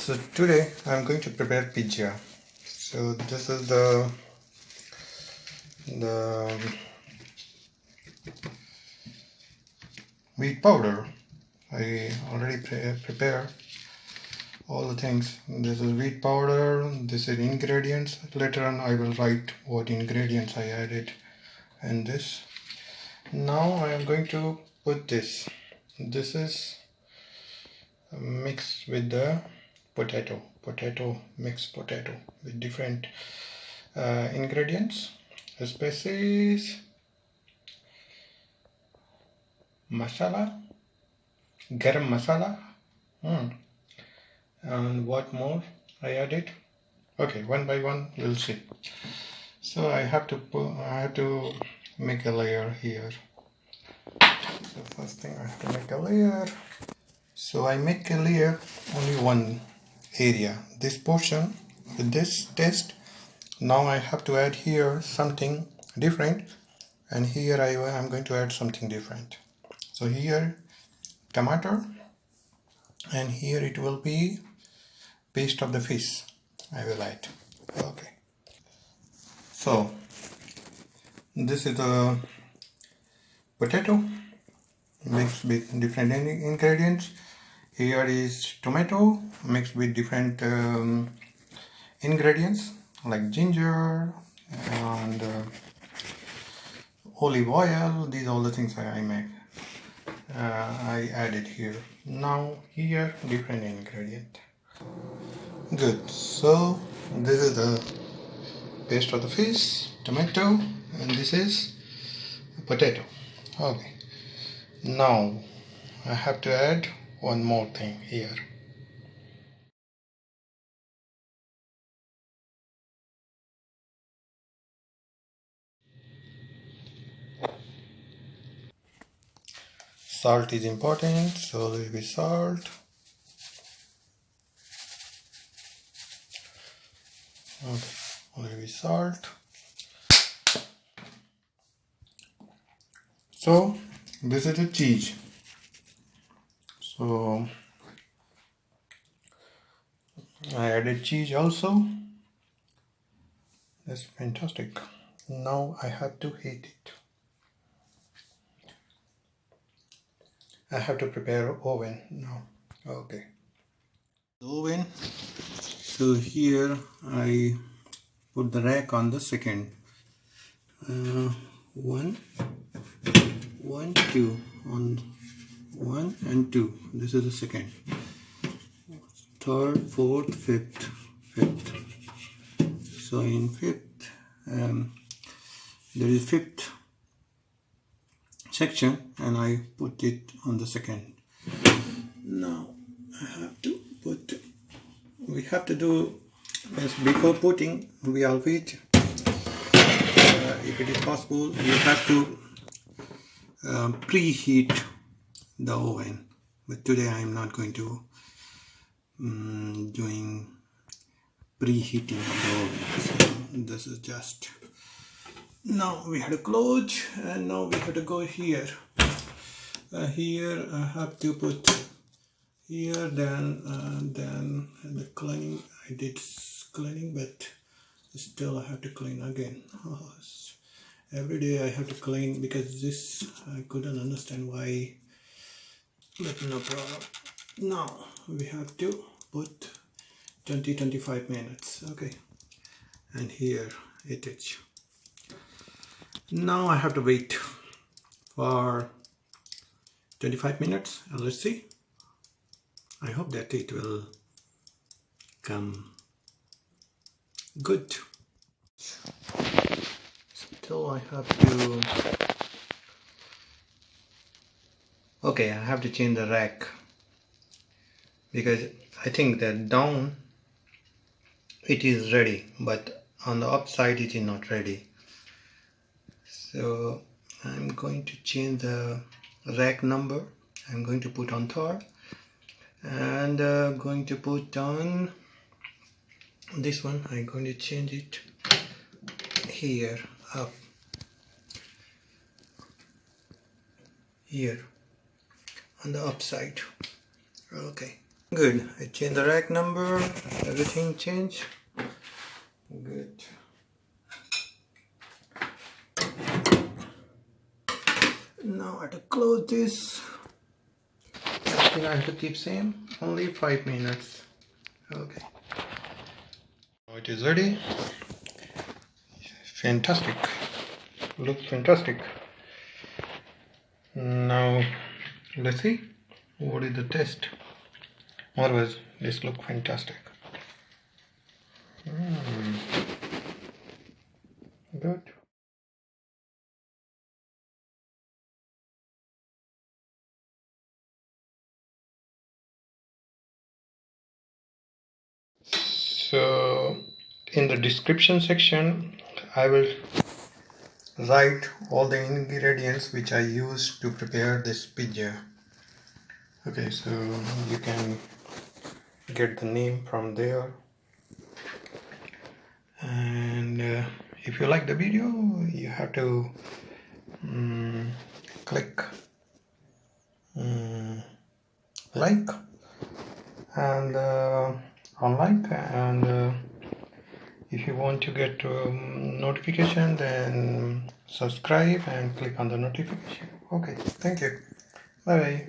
So today I'm going to prepare pizza. So this is the wheat powder. I already prepared all the things. This is wheat powder, this is ingredients. Later on I will write what ingredients I added and this. Now I am going to put this. This is mixed with the mixed potato with different ingredients, spices, masala, garam masala, and what more I added. Okay, one by one we'll see. So I have to make a layer here. So first thing I have to make a layer. So I make a layer only one area, this portion with this test. Now I have to add here something different, and here I am going to add something different. So here tomato, and here it will be paste of the fish I will add. Okay, so this is the potato mixed with different ingredients. Here is tomato mixed with different ingredients like ginger and olive oil. These are all the things I make. I added here. Now here different ingredient. Good. So this is the paste of the fish, tomato, and this is potato. Okay. Now I have to add one more thing here. Salt is important, so there will be salt. Okay, there will be salt. So this is the cheese. So I added cheese also. That's fantastic. Now I have to heat it. I have to prepare oven now. Okay. The oven. So here I put the rack on the second. One, two, on 1 and 2. This is the second. Third, fourth, fifth. So in fifth, there is fifth section, and I put it on the second. Now I have to put. We have to do as before putting. We all wait. If it is possible, you have to preheat the oven. But today I am not going to doing preheating of the oven. So this is just. Now we have to close, and now we have to go here. Here I have to put here, then the cleaning. I did cleaning, but still I have to clean again. Every day I have to clean because this I couldn't understand why, but no problem. Now we have to put 20-25 minutes. Okay, and here it is. Now I have to wait for 25 minutes, and let's see. I hope that it will come good. Still I have to. Okay, I have to change the rack because I think that down it is ready, but on the upside it is not ready. So I'm going to change the rack number. I'm going to put on third, and going to put on this one. I'm going to change it here up here on the upside. Okay, Good. I changed the rack number. Everything changed. Good. Now I have to close this. I think I have to keep same. Only 5 minutes. Okay. Now it is ready. Fantastic. Looks fantastic. Now let's see what is the test. Otherwise, this looks fantastic. Good. So in the description section I will write all the ingredients which I use to prepare this pizza. Okay, so you can get the name from there. And if you like the video, you have to click like and on like, and if you want to get notification, then subscribe and click on the notification. Okay, thank you. Bye bye.